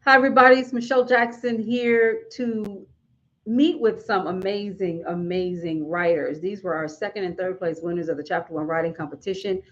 Hi, everybody. It's Michelle Jackson here to meet with some amazing, amazing writers. These were our second and third place winners of the Chapter One writing competition.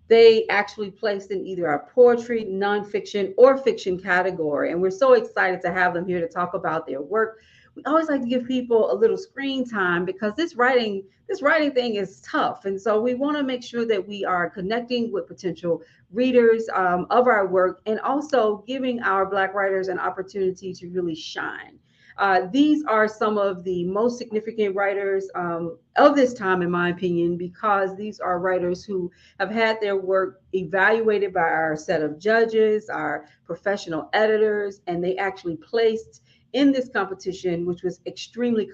They actually placed in either our poetry, nonfiction, or fiction category. And we're so excited to have them here to talk about their work. We always like to give people a little screen time because this writing thing is tough. And so we want to make sure that we are connecting with potential readers of our work and also giving our Black writers an opportunity to really shine. These are some of the most significant writers of this time, in my opinion, because these are writers who have had their work evaluated by our set of judges, our professional editors, and they actually placed in this competition, which was extremely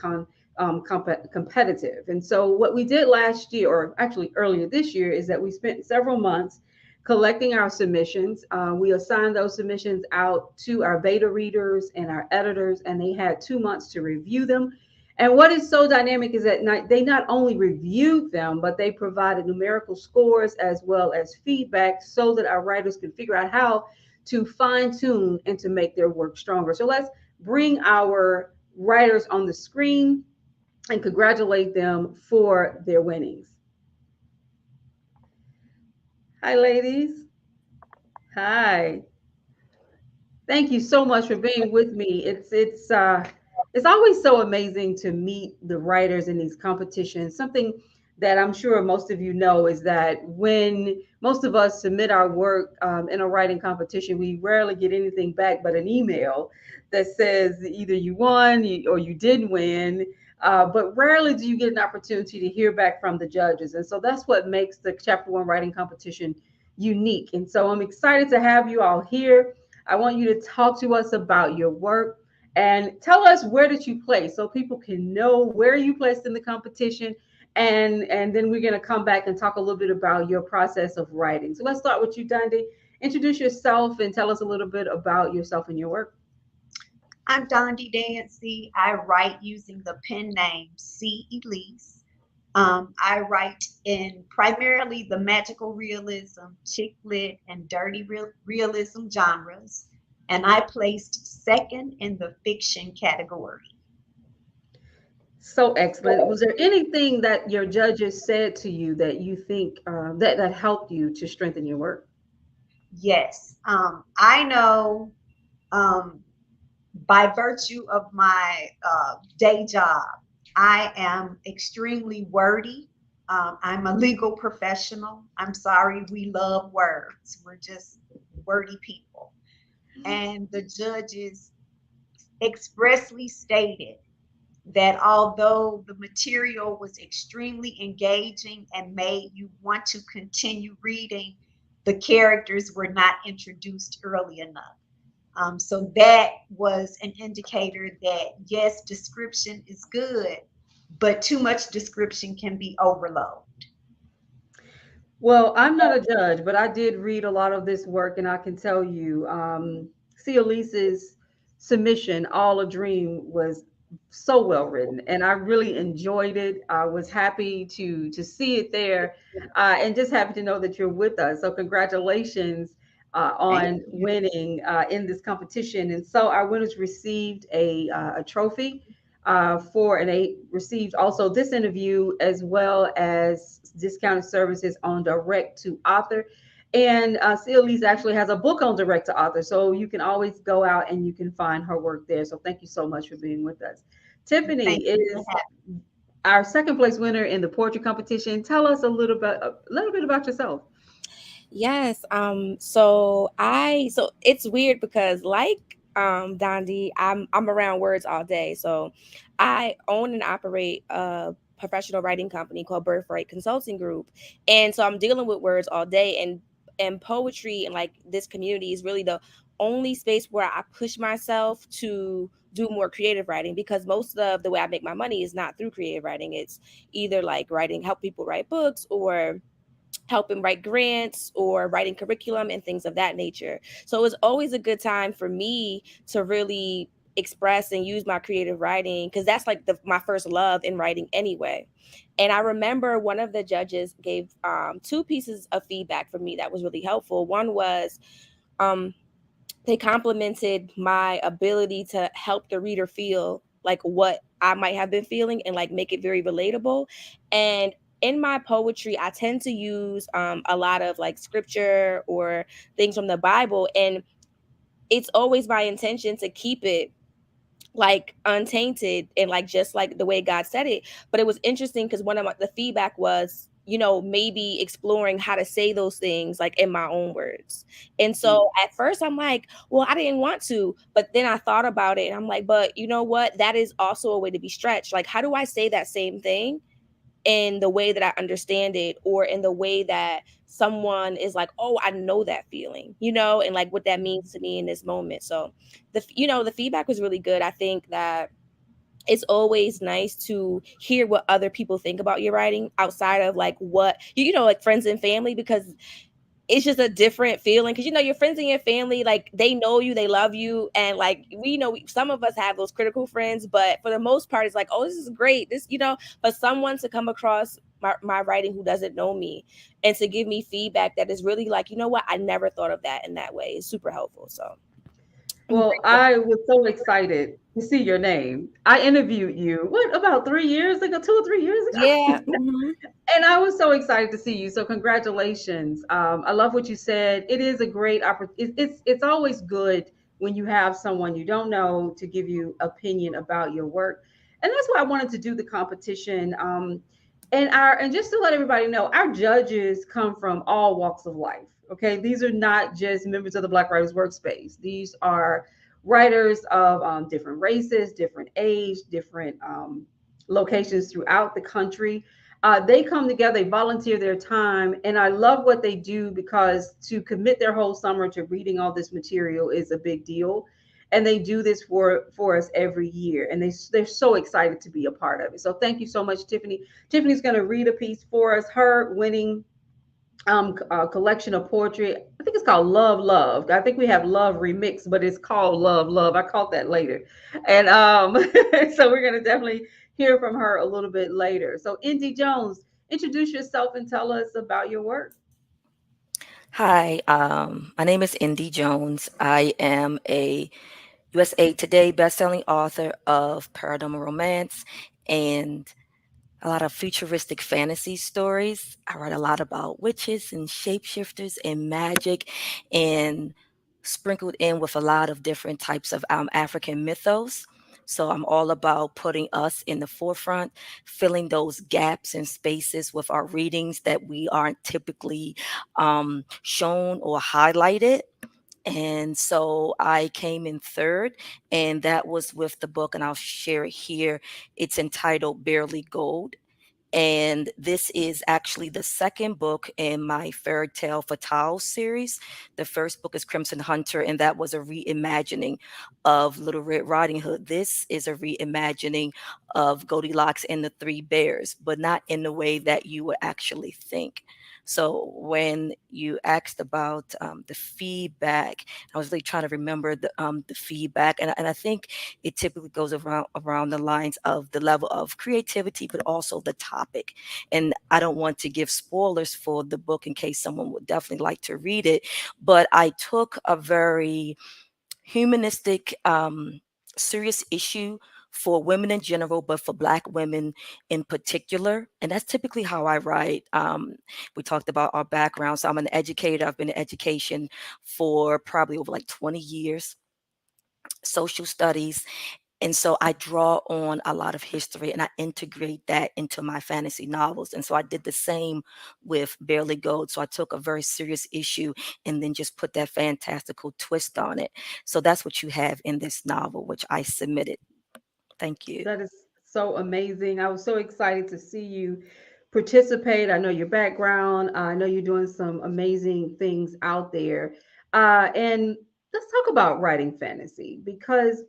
competitive. And so, what we did last year, or actually earlier this year, is that we spent several months collecting our submissions. We assigned those submissions out to our beta readers and our editors, and they had 2 months to review them. And what is so dynamic is that they not only reviewed them, but they provided numerical scores as well as feedback so that our writers could figure out how to fine tune and to make their work stronger. So let's bring our writers on the screen and congratulate them for their winnings. Hi, ladies. Hi. Thank you so much for being with me. It's always so amazing to meet the writers in these competitions. Something that I'm sure most of you know is that when most of us submit our work in a writing competition, we rarely get anything back but an email that says either you won or you didn't win. But rarely do you get an opportunity to hear back from the judges. And so that's what makes the Chapter One writing competition unique. And so I'm excited to have you all here. I want you to talk to us about your work and tell us where did you place so people can know where you placed in the competition. And then we're going to come back and talk a little bit about your process of writing. So let's start with you, Dondi. Introduce yourself and tell us a little bit about yourself and your work. I'm Dondi Dancy. I write using the pen name C. Elyse. I write in primarily the magical realism, chick lit, and dirty realism genres, and I placed second in the fiction category. So excellent. Was there anything that your judges said to you that you think that helped you to strengthen your work? Yes, I know um, by virtue of my day job, I am extremely wordy. I'm a legal professional. I'm sorry, we love words. We're just wordy people. And the judges expressly stated that although the material was extremely engaging and made you want to continue reading, the characters were not introduced early enough. So that was an indicator that yes, description is good, but too much description can be overload. Well, I'm not a judge, but I did read a lot of this work, and I can tell you, see Elise's submission, "All a Dream," was so well written, and I really enjoyed it. I was happy to see it there, and just happy to know that you're with us. So, congratulations Thank on you. winning in this competition. And so, our winners received a trophy for, and they received also this interview as well as discounted services on direct to author. And Elise actually has a book on direct to author, so you can always go out and you can find her work there. So thank you so much for being with us. Tiffany Thank you for is having our second place winner in the poetry competition. Tell us a little bit about yourself. Yes. So it's weird because like Dondi, I'm around words all day. So I own and operate a professional writing company called Birthright Consulting Group. And so I'm dealing with words all day, and poetry and like this community is really the only space where I push myself to do more creative writing, because most of the way I make my money is not through creative writing. It's either like writing, help people write books, or helping write grants or writing curriculum and things of that nature. So it was always a good time for me to really express and use my creative writing, because that's like my first love in writing anyway. And I remember one of the judges gave two pieces of feedback for me that was really helpful. One was um, they complimented my ability to help the reader feel like what I might have been feeling and like make it very relatable. And in my poetry, I tend to use a lot of like scripture or things from the Bible. And it's always my intention to keep it like untainted and like just like the way God said it. But it was interesting because one of the feedback was, maybe exploring how to say those things like in my own words. And so at first I'm like, well, I didn't want to, but then I thought about it and I'm like, but you know what? That is also a way to be stretched. Like, how do I say that same thing in the way that I understand it, or in the way that someone is like, oh, I know that feeling, and like what that means to me in this moment. So the feedback was really good. I think that it's always nice to hear what other people think about your writing outside of like what like friends and family, because it's just a different feeling, because your friends and your family, like, they know you, they love you, and like we know some of us have those critical friends, but for the most part it's like, oh, this is great, this, but someone to come across my writing who doesn't know me and to give me feedback that is really like, what, I never thought of that in that way, is super helpful. So I'm Well, grateful. I was so excited to see your name. I interviewed you, what, about 3 years ago, 2 or 3 years Yeah. ago? Hmm. And I was so excited to see you. So congratulations. I love what you said. It is a great opportunity. It's always good when you have someone you don't know to give you opinion about your work, and that's why I wanted to do the competition. And just to let everybody know, our judges come from all walks of life. Okay, these are not just members of the Black Writers Workspace. These are writers of different races, different age, different locations throughout the country. They come together, they volunteer their time, and I love what they do, because to commit their whole summer to reading all this material is a big deal. And they do this for us every year, and they're so excited to be a part of it. So thank you so much, Tiffany. Tiffany's going to read a piece for us. Her winning collection of poetry. I think it's called Love Love. I think we have Love Remix, but it's called Love Love. I caught that later. And so we're going to definitely hear from her a little bit later. So, Indy Jones, introduce yourself and tell us about your work. Hi, my name is Indy Jones. I am a USA Today bestselling author of paranormal romance and a lot of futuristic fantasy stories. I write a lot about witches and shapeshifters and magic, and sprinkled in with a lot of different types of African mythos. So I'm all about putting us in the forefront, filling those gaps and spaces with our readings that we aren't typically shown or highlighted. And so I came in third, and that was with the book, and I'll share it here. It's entitled Barely Gold. And this is actually the second book in my Fairy Tale Fatale series. The first book is Crimson Hunter, and that was a reimagining of Little Red Riding Hood. This is a reimagining of Goldilocks and the Three Bears, but not in the way that you would actually think. So when you asked about the feedback, I was really trying to remember the feedback, and I think it typically goes around the lines of the level of creativity, but also the topic. And I don't want to give spoilers for the book in case someone would definitely like to read it, but I took a very humanistic, serious issue for women in general, but for Black women in particular. And that's typically how I write. We talked about our background. So I'm an educator. I've been in education for probably over like 20 years, social studies. And so I draw on a lot of history and I integrate that into my fantasy novels. And so I did the same with Barely Gold. So I took a very serious issue and then just put that fantastical twist on it. So that's what you have in this novel, which I submitted. Thank you. That is so amazing. I was so excited to see you participate. I know your background. I know you're doing some amazing things out there. And let's talk about writing fantasy, because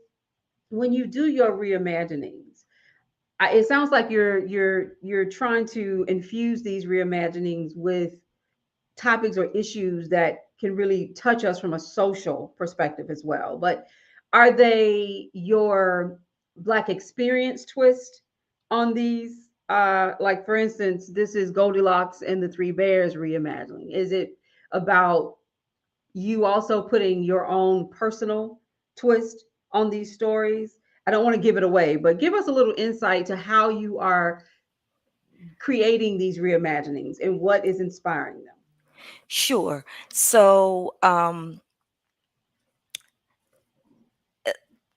when you do your reimaginings, it sounds like you're trying to infuse these reimaginings with topics or issues that can really touch us from a social perspective as well. But are they your Black experience twist on these? Like, for instance, this is Goldilocks and the Three Bears reimagining. Is it about you also putting your own personal twist on these stories. I don't want to give it away, but give us a little insight to how you are creating these reimaginings and what is inspiring them. Sure. So,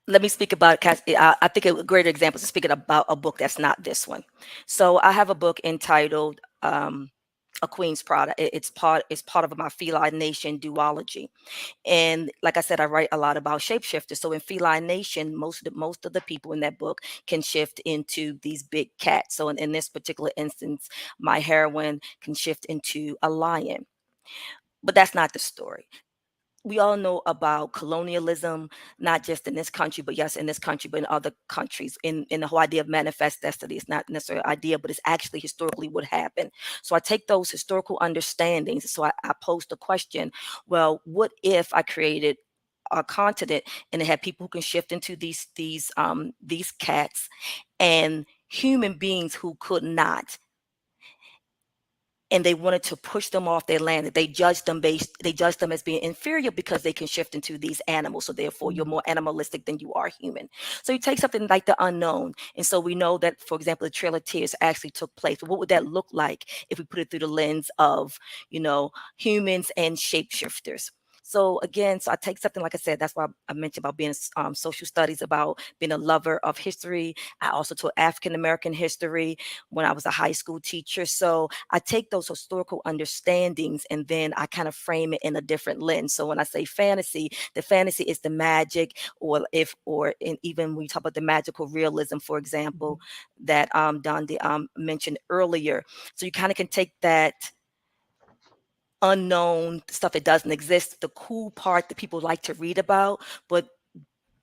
let me speak about, I think a great example is speaking about a book that's not this one. So I have a book entitled A Queen's Pride. It's part of my feline nation duology. And like I said, I write a lot about shapeshifters. So in feline nation, most of the people in that book can shift into these big cats. So in this particular instance, my heroine can shift into a lion. But that's not the story. We all know about colonialism, not just in this country, but yes, in this country, but in other countries. In the whole idea of manifest destiny, it's not necessarily an idea, but it's actually historically what happened. So I take those historical understandings. So I pose the question: well, what if I created a continent and it had people who can shift into these cats, and human beings who could not, and they wanted to push them off their land. They judged them as being inferior because they can shift into these animals. So therefore you're more animalistic than you are human. So you take something like the unknown. And so we know that, for example, the Trail of Tears actually took place. But what would that look like if we put it through the lens of, humans and shapeshifters? So again, so I take something, like I said, that's why I mentioned about being social studies, about being a lover of history. I also taught African American history when I was a high school teacher. So I take those historical understandings and then I kind of frame it in a different lens. So when I say fantasy, the fantasy is the magic, even when you talk about the magical realism, for example, that Dondi mentioned earlier. So you kind of can take that unknown stuff that doesn't exist, the cool part that people like to read about, but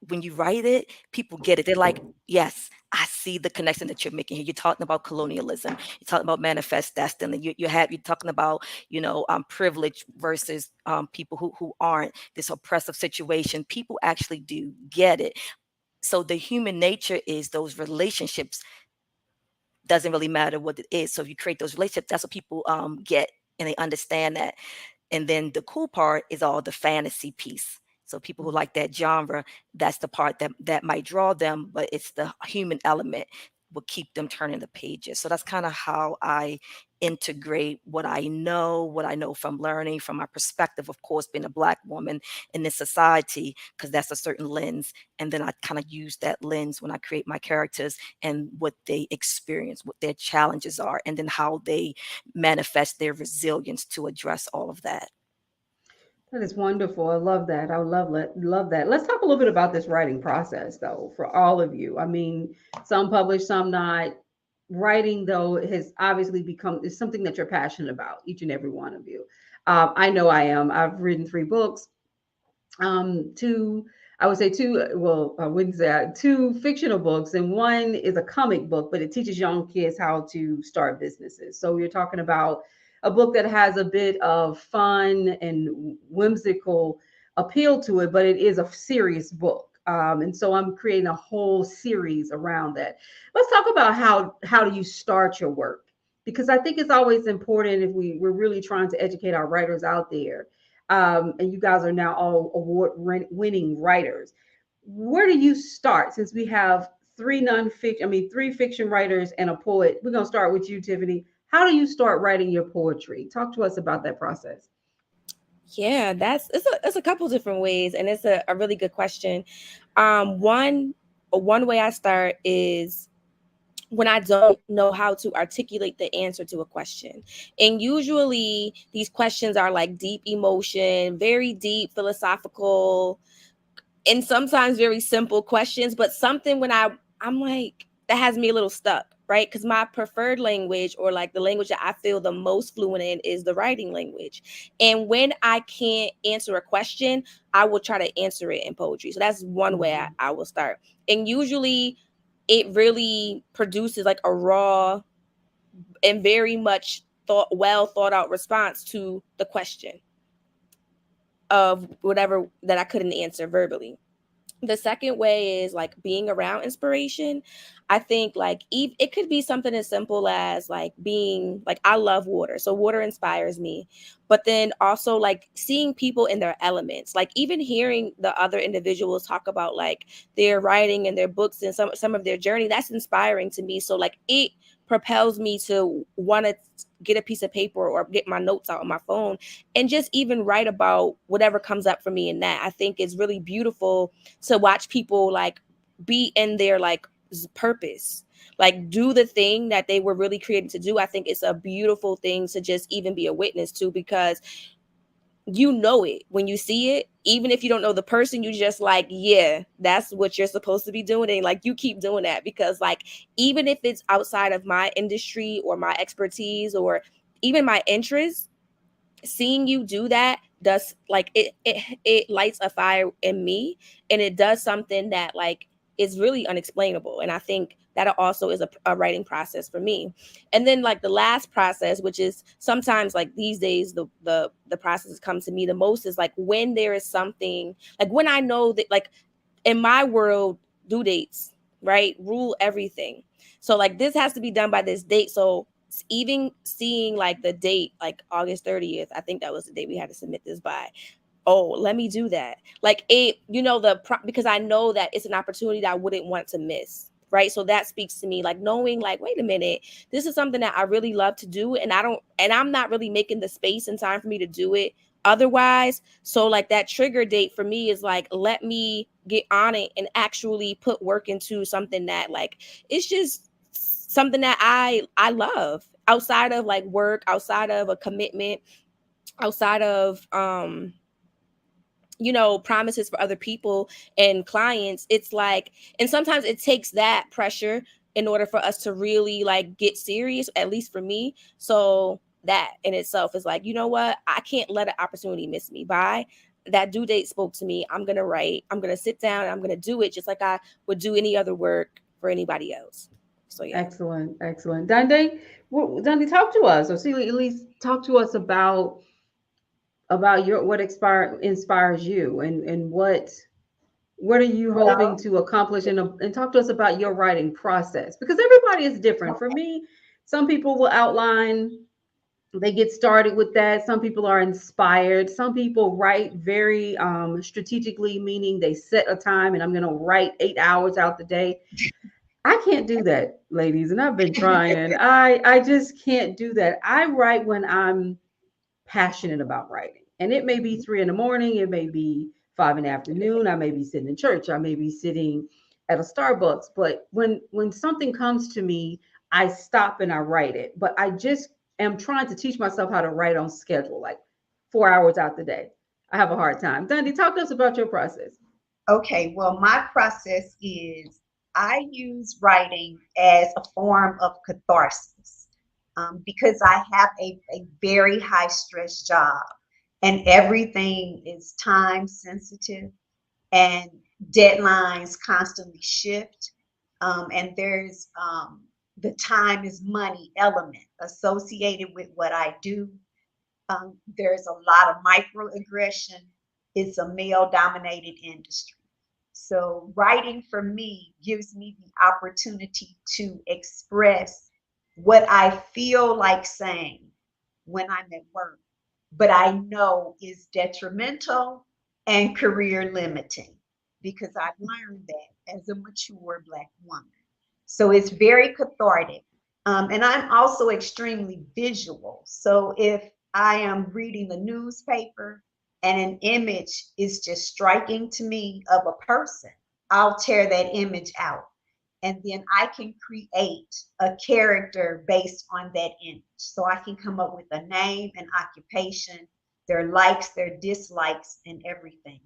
when you write it, people get it. They're like, yes, I see the connection that you're making here. You're talking about colonialism. You're talking about manifest destiny. You're talking about, privilege versus people who aren't, this oppressive situation. People actually do get it. So the human nature is those relationships, doesn't really matter what it is. So if you create those relationships, that's what people get, and they understand that. And then the cool part is all the fantasy piece. So people who like that genre, that's the part that might draw them, but it's the human element will keep them turning the pages. So that's kind of how I integrate what I know from learning, from my perspective, of course, being a Black woman in this society, because that's a certain lens. And then I kind of use that lens when I create my characters and what they experience, what their challenges are, and then how they manifest their resilience to address all of that. That is wonderful. I love that. I would love that. Let's talk a little bit about this writing process, though, for all of you. I mean, some published, some not. Writing, though, has obviously become is something that you're passionate about, each and every one of you. I know I am. I've written 3 books. Two, I would say two. Well, I wouldn't say two fictional books, and one is a comic book, but it teaches young kids how to start businesses. So you're talking about a book that has a bit of fun and whimsical appeal to it, but it is a serious book. And so I'm creating a whole series around that. Let's talk about how do you start your work, because I think it's always important if we're really trying to educate our writers out there, and you guys are now all award winning writers. Where do you start? Since we have three fiction writers and a poet. We're gonna start with you, Tiffany. How do you start writing your poetry? Talk to us about that process. Yeah, it's a couple different ways, and it's a really good question. One way I start is when I don't know how to articulate the answer to a question. And usually these questions are like deep emotion, very deep philosophical, and sometimes very simple questions, but something I'm like, that has me a little stuck, right? Because my preferred language, or like the language that I feel the most fluent in, is the writing language. And when I can't answer a question, I will try to answer it in poetry. So that's one way I will start. And usually it really produces like a raw and very much thought out response to the question of whatever that I couldn't answer verbally. The second way is like being around inspiration. I think like it could be something as simple as like being like, I love water, so water inspires me. But then also like seeing people in their elements, like even hearing the other individuals talk about like their writing and their books and some of their journey, that's inspiring to me. So like it propels me to want to get a piece of paper or get my notes out on my phone and just even write about whatever comes up for me in that. I think it's really beautiful to watch people like be in their like purpose, like do the thing that they were really created to do. I think it's a beautiful thing to just even be a witness to, because you know it when you see it. Even if you don't know the person, you just like, yeah, that's what you're supposed to be doing, and like you keep doing that, because like even if it's outside of my industry or my expertise or even my interests, seeing you do that does like it lights a fire in me, and it does something that like is really unexplainable. And I think that also is a writing process for me. And then like the last process, which is sometimes like these days the process that comes to me the most, is like when there is something, like when I know that like in my world, due dates, right, rule everything. So like this has to be done by this date. So even seeing like the date, like August 30th, I think that was the date we had to submit this by. Oh, let me do that. Like it, because I know that it's an opportunity that I wouldn't want to miss. Right. So that speaks to me, like knowing like, wait a minute, this is something that I really love to do. And I'm not really making the space and time for me to do it otherwise. So like that trigger date for me is like, let me get on it and actually put work into something that like, it's just something that I love outside of like work, outside of a commitment, outside of promises for other people and clients. It's like, and sometimes it takes that pressure in order for us to really like get serious, at least for me. So that in itself is like, you know what, I can't let an opportunity miss me. By that due date spoke to me, I'm gonna write, I'm gonna sit down, I'm gonna do it just like I would do any other work for anybody else. So yeah. Excellent, excellent. Dande, Dande, talk to us, or see, at least talk to us about your what inspires you, and what are you hoping Well, to accomplish, and talk to us about your writing process, because everybody is different. For okay. me, some people will outline, they get started with that. Some people are inspired. Some people write very strategically, meaning they set a time and I'm going to write 8 hours out the day. I can't do that, ladies, and I've been trying. I just can't do that. I write when I'm passionate about writing. And it may be 3 in the morning, it may be 5 in the afternoon, I may be sitting in church, I may be sitting at a Starbucks. But when something comes to me, I stop and I write it. But I just am trying to teach myself how to write on schedule, like 4 hours out the day. I have a hard time. Dundee, talk to us about your process. Okay, well, my process is I use writing as a form of catharsis, because I have a very high stress job and everything is time sensitive and deadlines constantly shift. And there's the time is money element associated with what I do. There's a lot of microaggression. It's a male dominated industry. So, writing for me gives me the opportunity to express what I feel like saying when I'm at work, but I know is detrimental and career limiting because I've learned that as a mature Black woman. So, it's very cathartic. And I'm also extremely visual. So, if I am reading the newspaper and an image is just striking to me of a person, I'll tear that image out. And then I can create a character based on that image. So I can come up with a name, an occupation, their likes, their dislikes, and everything.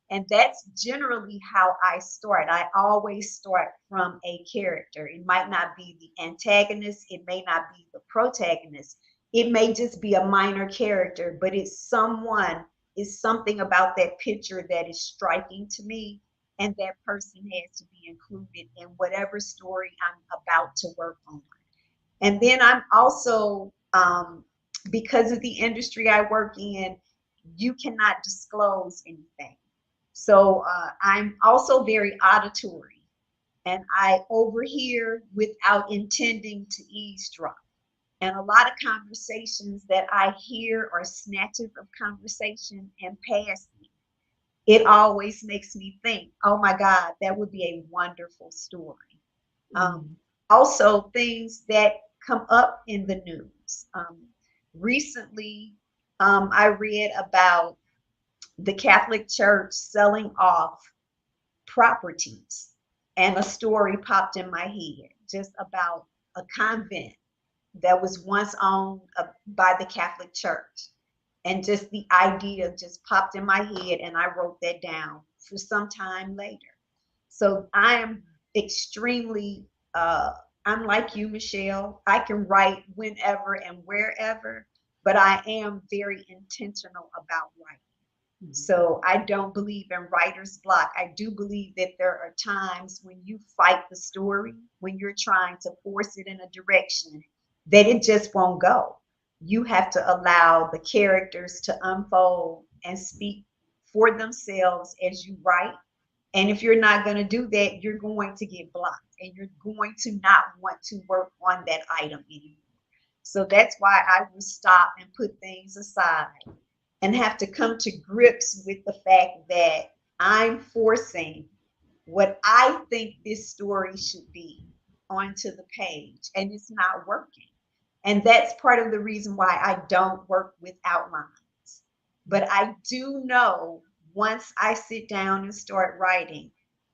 And that's generally how I start. I always start from a character. It might not be the antagonist, it may not be the protagonist, it may just be a minor character, but it's something about that picture that is striking to me, and that person has to be included in whatever story I'm about to work on. And then I'm also, because of the industry I work in, you cannot disclose anything. So I'm also very auditory, and I overhear without intending to eavesdrop. And a lot of conversations that I hear are snatches of conversation and pass me. It always makes me think, oh my God, that would be a wonderful story. Um, Mm. Also, things that come up in the news. Recently, I read about the Catholic Church selling off properties, and a story popped in my head just about a convent that was once owned by the Catholic Church. And just the idea just popped in my head, and I wrote that down for some time later. So I am extremely, I'm like you, Michelle. I can write whenever and wherever, but I am very intentional about writing. So I don't believe in writer's block. I do believe that there are times when you fight the story, when you're trying to force it in a direction that it just won't go. You have to allow the characters to unfold and speak for themselves as you write. And if you're not going to do that, you're going to get blocked and you're going to not want to work on that item anymore. So that's why I will stop and put things aside and have to come to grips with the fact that I'm forcing what I think this story should be onto the page, and it's not working. And that's part of the reason why I don't work with outlines. But I do know once I sit down and start writing,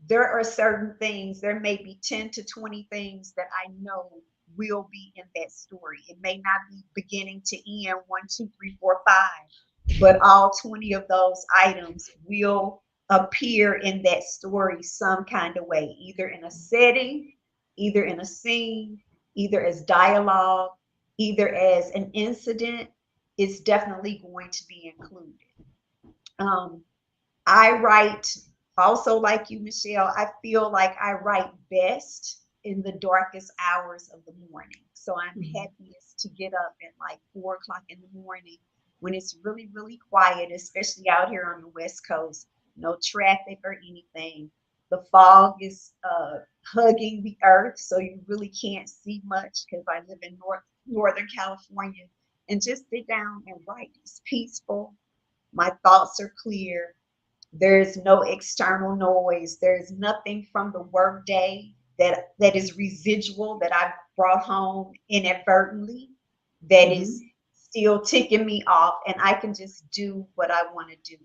there are certain things, there may be 10 to 20 things that I know will be in that story. It may not be beginning to end, one, two, three, four, five, but all 20 of those items will appear in that story some kind of way, either in a setting, either in a scene, either as dialogue, either as an incident. Is definitely going to be included. Um, I write also like you, Michelle. I feel like I write best in the darkest hours of the morning. So I'm Mhm. happiest to get up at like 4 o'clock in the morning when it's really, really quiet, especially out here on the West Coast. No traffic or anything. The fog is hugging the earth, so you really can't see much because I live in Northern California. And just sit down and write. It's peaceful. My thoughts are clear. There's no external noise. There's nothing from the workday that is residual that I've brought home inadvertently that is Mhm. still ticking me off, and I can just do what I want to do.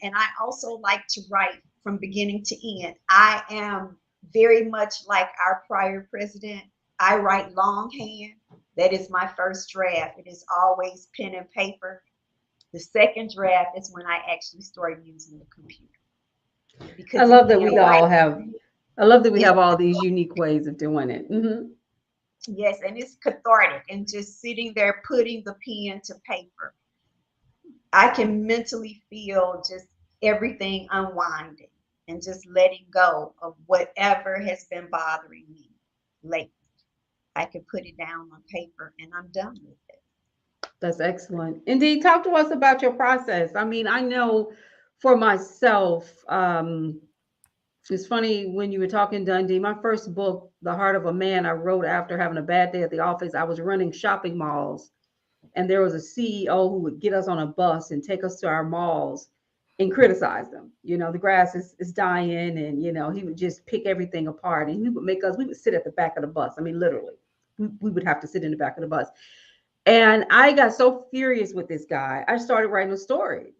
And I also like to write from beginning to end. I am very much like our prior president. I write longhand. That is my first draft. It is always pen and paper. The second draft is when I actually start using the computer. I Because love that again, we all have. writing I love that we is, have all these unique ways of doing it. Hmm. yes, and it's cathartic. And just sitting there putting the pen to paper, I can mentally feel just everything unwinding and just letting go of whatever has been bothering me lately. I can put it down on paper and I'm done with it. That's excellent. Indeed, talk to us about your process. I mean, I know for myself, it's funny when you were talking, Dundee. My first book, The Heart of a Man, I wrote after having a bad day at the office. I was running shopping malls, and there was a CEO who would get us on a bus and take us to our malls and criticize them. You know, the grass is dying, and he would just pick everything apart, and he would make us. We would sit at the back of the bus. I mean, literally, we would have to sit in the back of the bus. And I got so furious with this guy, I started writing a story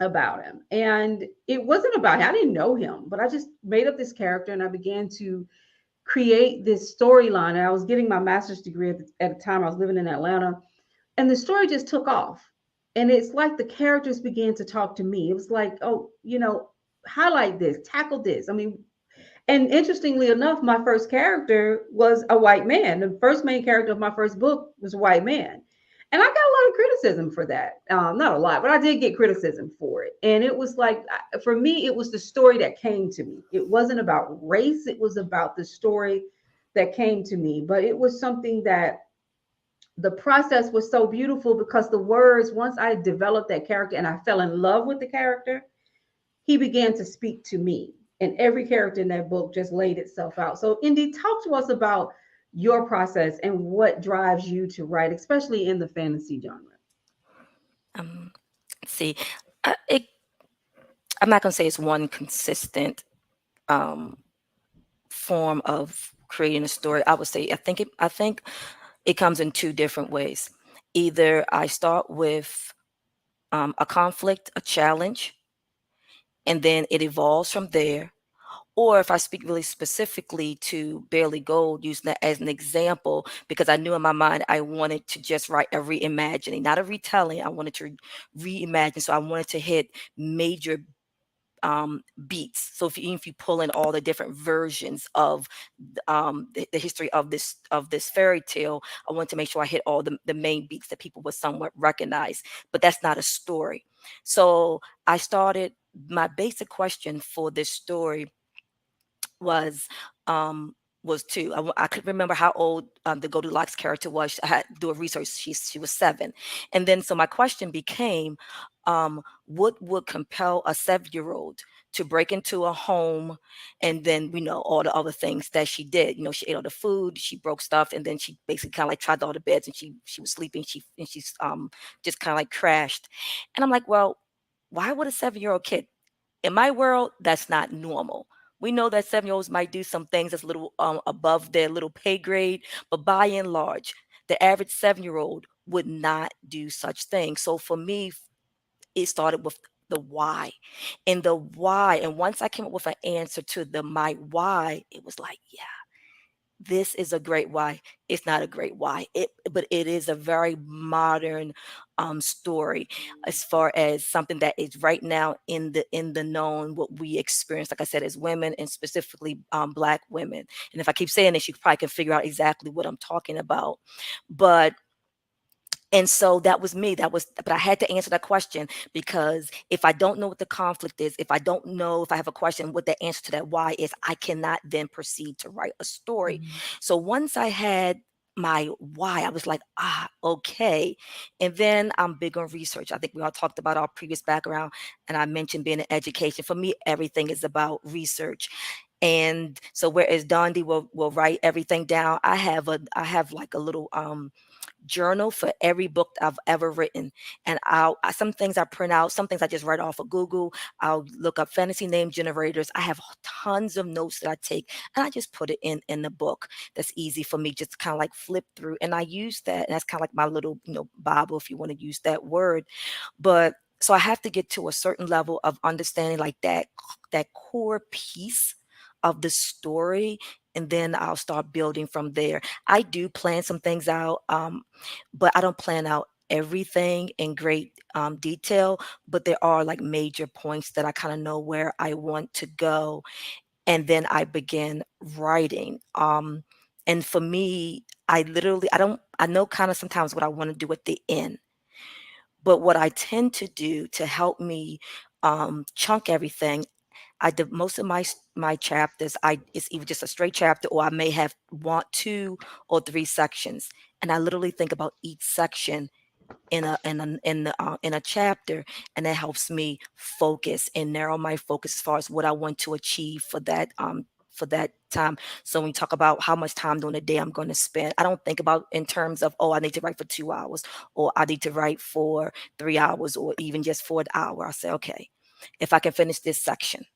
about him. And it wasn't about him. I didn't know him, but I just made up this character and I began to create this storyline. And I was getting my master's degree at the time. I was living in Atlanta. And the story just took off. And it's like the characters began to talk to me. It was like, oh, highlight this, tackle this. I mean, and interestingly enough, my first character was a white man. The first main character of my first book was a white man. And I got a lot of criticism for that. Not a lot, but I did get criticism for it. And it was like, for me, it was the story that came to me. It wasn't about race, it was about the story that came to me. But it was something that the process was so beautiful because the words, once I developed that character and I fell in love with the character, he began to speak to me. And every character in that book just laid itself out. So, Indy, talk to us about your process and what drives you to write, especially in the fantasy genre. Um, see, it, I'm not gonna say it's one consistent um, form of creating a story. I would say I think it comes in two different ways. Either I start with a conflict, a challenge, and then it evolves from there. Or if I speak really specifically to Barely Gold, using that as an example, because I knew in my mind I wanted to just write a reimagining, not a retelling. I wanted to reimagine. So I wanted to hit major beats. So if you pull in all the different versions of the history of this fairy tale, I wanted to make sure I hit all the main beats that people would somewhat recognize. But that's not a story. So I started my basic question for this story was um was two. I could remember how old the Goldilocks character was. I had to do a research. She was 7, and then so my question became, what would compel a 7-year-old to break into a home, and then we know all the other things that she did. You know, she ate all the food, she broke stuff, and then she basically kind of like tried all the beds, and she was sleeping. She's just kind of like crashed, and I'm like, well, why would a 7-year-old kid in my world, that's not normal. We know that 7-year-olds might do some things that's a little above their little pay grade, but by and large, the average 7-year-old would not do such things. So for me, it started with the why. And the why, and once I came up with an answer to the my why, it was like, yeah, this is a great why. It's not a great why. But it is a very modern story as far as something that is right now in the known what we experience, like I said, as women and specifically Black women. And if I keep saying this, you probably can figure out exactly what I'm talking about. But and so that was me. But I had to answer that question because if I don't know what the conflict is, if I don't know if I have a question, what the answer to that why is, I cannot then proceed to write a story. Mhm. So once I had my why, I was like, okay. And then I'm big on research. I think we all talked about our previous background, and I mentioned being in education. For me, everything is about research. And so whereas Dondi will write everything down, I have like a little journal for every book I've ever written. And some things I print out, some things I just write off of Google. I'll look up fantasy name generators. I have tons of notes that I take, and I just put it in the book. That's easy for me just to kind of like flip through. And I use that. And that's kind of like my little, Bible, if you want to use that word. But so I have to get to a certain level of understanding like that core piece of the story, and then I'll start building from there. I do plan some things out, but I don't plan out everything in great detail. But there are like major points that I kind of know where I want to go, and then I begin writing. And for me, I don't, I know kind of sometimes what I want to do at the end, but what I tend to do to help me chunk everything, I did most of my chapters. It's either just a straight chapter, or I may have want 2 or 3 sections, and I literally think about each section in a chapter, and that helps me focus and narrow my focus as far as what I want to achieve for that time. So when we talk about how much time during the day I'm going to spend, I don't think about in terms of, oh, I need to write for 2 hours, or I need to write for 3 hours, or even just for an hour. I say, okay, if I can finish this section,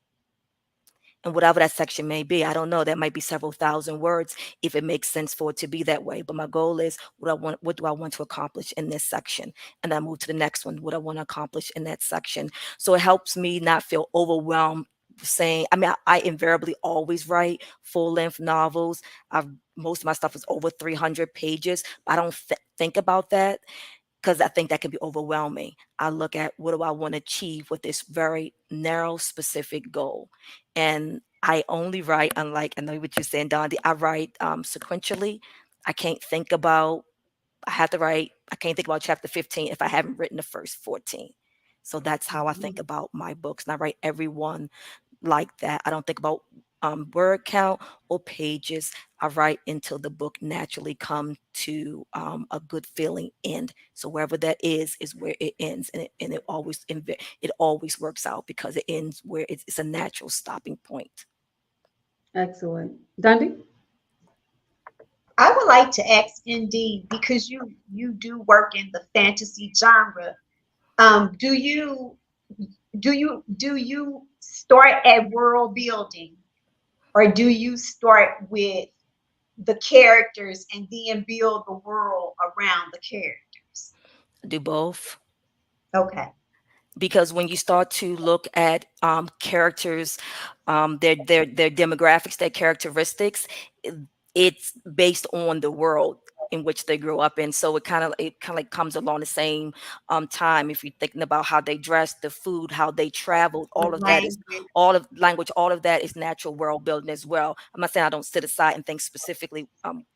and whatever that section may be, I don't know, that might be several thousand words if it makes sense for it to be that way. But my goal is what do I want to accomplish in this section? And I move to the next one, what I want to accomplish in that section. So it helps me not feel overwhelmed saying, I mean, I invariably always write full length novels. Most of my stuff is over 300 pages. I don't think about that because I think that can be overwhelming. I look at what do I want to achieve with this very narrow, specific goal. And I only write, unlike, I know what you're saying, Dondi, I write sequentially. I can't think about, I can't think about chapter 15 if I haven't written the first 14. So that's how I think Mhm. about my books. And I write every one like that. I don't think about word count or pages. I write until the book naturally come to a good feeling end. So wherever that is where it ends, and it always works out because it ends where it's a natural stopping point. Excellent. Dundee? I would like to ask Indeed, because you do work in the fantasy genre. Do you start at world building, or do you start with the characters and then build the world around the characters? Do both. Okay. Because when you start to look at characters, their demographics, their characteristics, it's based on the world in which they grew up in. So it kind of like comes along the same time. If you're thinking about how they dress, the food, how they traveled, The all of that is language. all of language, all of that is natural world building as well. I'm not saying I don't sit aside and think specifically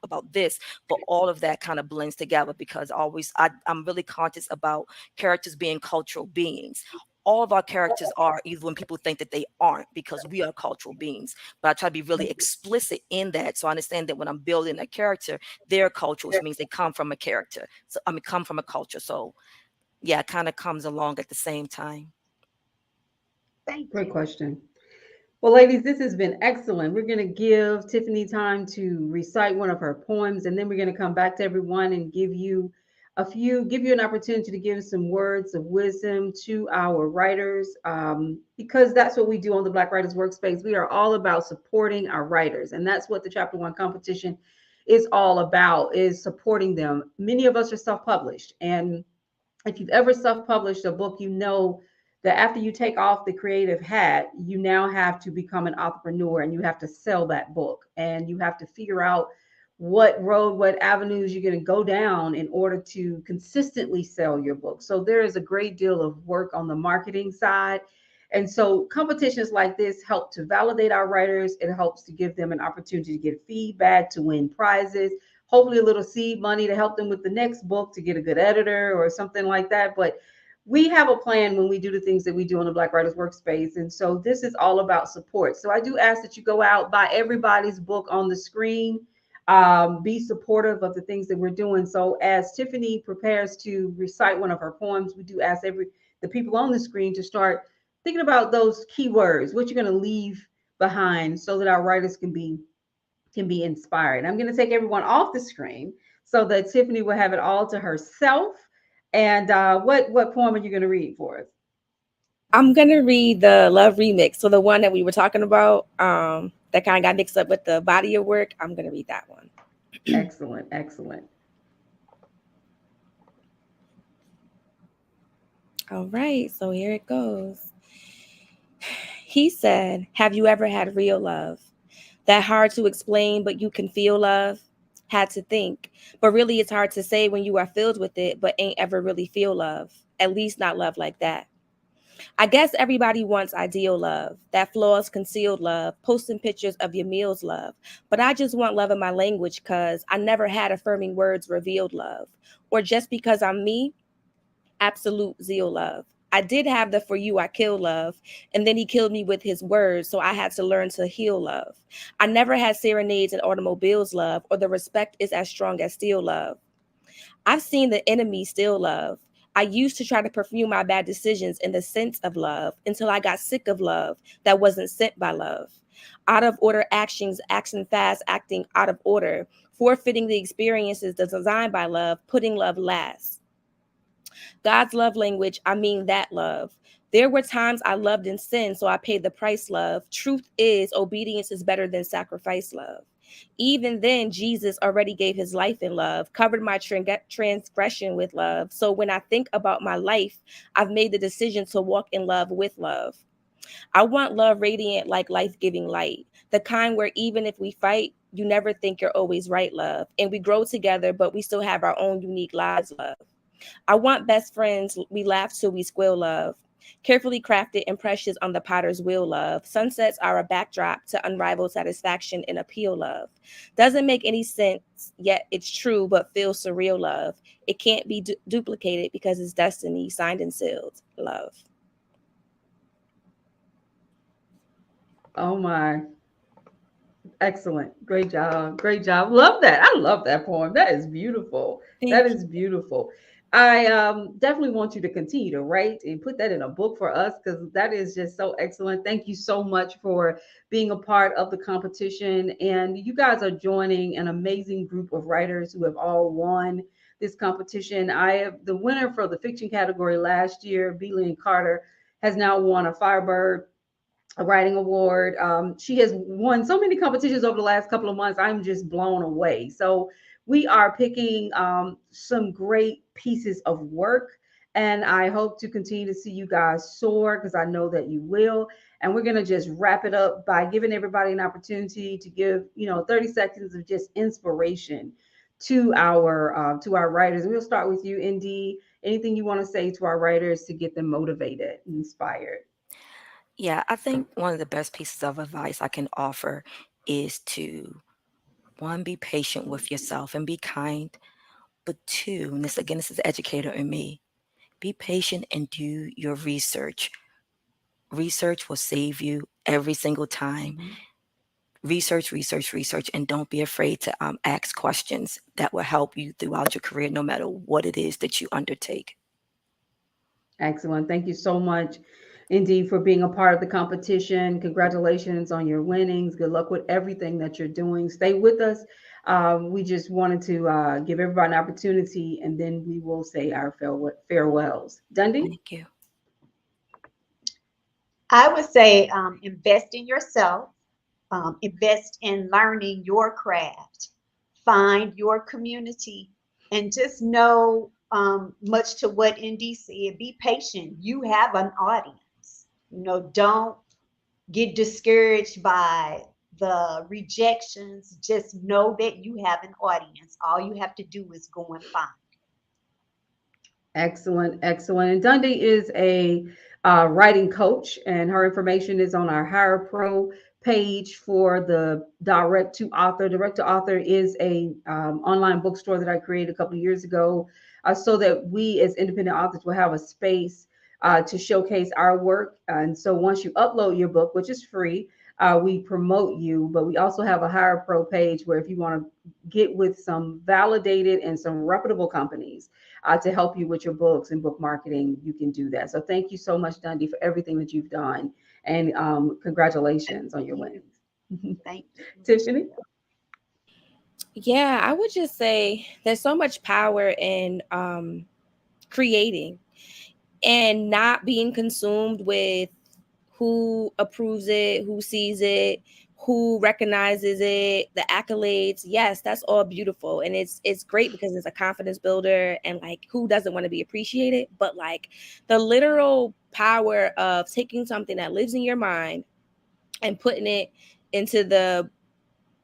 about this, but all of that kind of blends together because I'm really conscious about characters being cultural beings. All of our characters are, even when people think that they aren't, because we are cultural beings. But I try to be really explicit in that. So I understand that when I'm building a character, they're cultural, which means they come from a character. So I mean, come from a culture. So yeah, it kind of comes along at the same time. Thank Great you. question. Well, ladies, this has been excellent. We're going to give Tiffany time to recite one of her poems, and then we're going to come back to everyone and give you an opportunity to give some words of wisdom to our writers, because that's what we do on the Black Writers Workspace. We are all about supporting our writers, and that's what the Chapter One competition is all about: is supporting them. Many of us are self-published, and if you've ever self-published a book, you know that after you take off the creative hat, you now have to become an entrepreneur and you have to sell that book and you have to figure out what road, what avenues you're going to go down in order to consistently sell your book. So there is a great deal of work on the marketing side. And so competitions like this help to validate our writers. It helps to give them an opportunity to get feedback, to win prizes, hopefully a little seed money to help them with the next book, to get a good editor or something like that. But we have a plan when we do the things that we do on the Black Writers Workspace. And so this is all about support. So I do ask that you go out, buy everybody's book on the screen, be supportive of the things that we're doing. So as Tiffany prepares to recite one of her poems, we do ask the people on the screen to start thinking about those keywords, what you're going to leave behind so that our writers can be inspired. I'm going to take everyone off the screen so that Tiffany will have it all to herself. And what poem are you going to read for us? I'm gonna read the Love remix. So the one that we were talking about, that kind of got mixed up with the body of work. I'm gonna read that one. Excellent, excellent. All right, so here it goes. He said, "Have you ever had real love? That hard to explain, but you can feel love? Had to think, but really it's hard to say when you are filled with it, but ain't ever really feel love. At least not love like that. I guess everybody wants ideal love, that flaws concealed love, posting pictures of your meals love. But I just want love in my language because I never had affirming words revealed love. Or just because I'm me, absolute zeal love. I did have the for you I kill love, and then he killed me with his words, so I had to learn to heal love. I never had serenades and automobiles love, or the respect is as strong as steel love. I've seen the enemy steal love. I used to try to perfume my bad decisions in the sense of love until I got sick of love that wasn't sent by love. Out of order actions, acting fast, acting out of order, forfeiting the experiences that's designed by love, putting love last. God's love language, I mean that love. There were times I loved in sin, so I paid the price, love. Truth is, obedience is better than sacrifice, love. Even then, Jesus already gave his life in love, covered my transgression with love. So when I think about my life, I've made the decision to walk in love with love. I want love radiant like life giving light, the kind where even if we fight, you never think you're always right, love. And we grow together, but we still have our own unique lives, love. I want best friends, we laugh till we squeal love. Carefully crafted and precious on the potter's wheel love. Sunsets are a backdrop to unrivaled satisfaction and appeal love. Doesn't make any sense, yet it's true, but feels surreal love. It can't be duplicated because it's destiny, signed and sealed. Love. Oh my. Excellent. Great job. Great job. Love that. I love that poem. That is beautiful. That Thank is you. beautiful. I definitely want you to continue to write and put that in a book for us because that is just so excellent. Thank you so much for being a part of the competition. And you guys are joining an amazing group of writers who have all won this competition. I have the winner for the fiction category last year, Beeline Carter, has now won a Firebird a writing award. She has won so many competitions over the last couple of months. I'm just blown away. So we are picking some great pieces of work. And I hope to continue to see you guys soar because I know that you will. And we're going to just wrap it up by giving everybody an opportunity to give, 30 seconds of just inspiration to our writers. And we'll start with you, Indy. Anything you want to say to our writers to get them motivated and inspired? Yeah, I think one of the best pieces of advice I can offer is to one, be patient with yourself and be kind. But two, and this again, this is the educator in me, be patient and do your research. Research will save you every single time. Mhm. Research, research, research, and don't be afraid to ask questions that will help you throughout your career, no matter what it is that you undertake. Excellent. Thank you so much, indeed, for being a part of the competition. Congratulations on your winnings. Good luck with everything that you're doing. Stay with us. We just wanted to give everybody an opportunity, and then we will say our farewells. Dundee? Thank you. I would say invest in yourself, invest in learning your craft, find your community, and just know, much to what ND said, be patient. You have an audience. Don't get discouraged by the rejections. Just know that you have an audience. All you have to do is go and find. Excellent, excellent. And Dundee is a writing coach, and her information is on our Hire Pro page for the direct to author. Direct to author is a online bookstore that I created a couple of years ago, so that we as independent authors will have a space to showcase our work. And so once you upload your book, which is free, we promote you. But we also have a Hire Pro page where if you want to get with some validated and some reputable companies to help you with your books and book marketing, you can do that. So thank you so much, Dundee, for everything that you've done, and Thank congratulations on your you. wins. Thank you. Tiffany? Yeah, I would just say there's so much power in creating and not being consumed with who approves it, who sees it, who recognizes it, the accolades. Yes, that's all beautiful, and it's great because it's a confidence builder, and like who doesn't want to be appreciated? But like the literal power of taking something that lives in your mind and putting it into the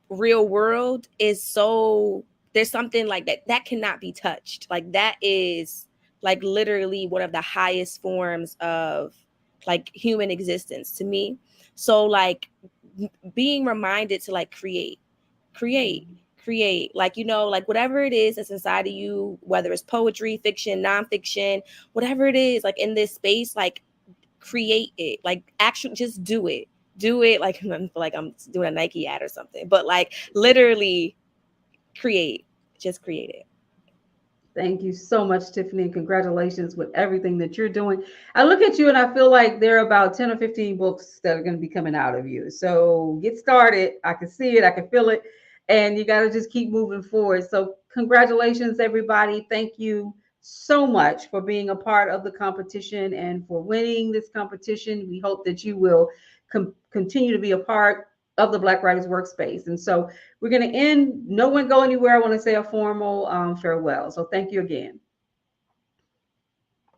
real world is so, there's something like that cannot be touched. Like that is like literally one of the highest forms of like human existence to me. So like being reminded to like create create, like like whatever it is that's inside of you, whether it's poetry, fiction, nonfiction, whatever it is, like in this space, like create it, like actually just do it like I'm doing a Nike ad or something, but like literally create, just create it. Thank you so much, Tiffany. Congratulations with everything that you're doing. I look at you and I feel like there are about 10 or 15 books that are going to be coming out of you. So get started. I can see it, I can feel it, and you got to just keep moving forward. So, congratulations, everybody. Thank you so much for being a part of the competition and for winning this competition. We hope that you will continue to be a part of the Black Writers Workspace. And so, we're going to end. No one go anywhere. I want to say a formal farewell. So thank you again.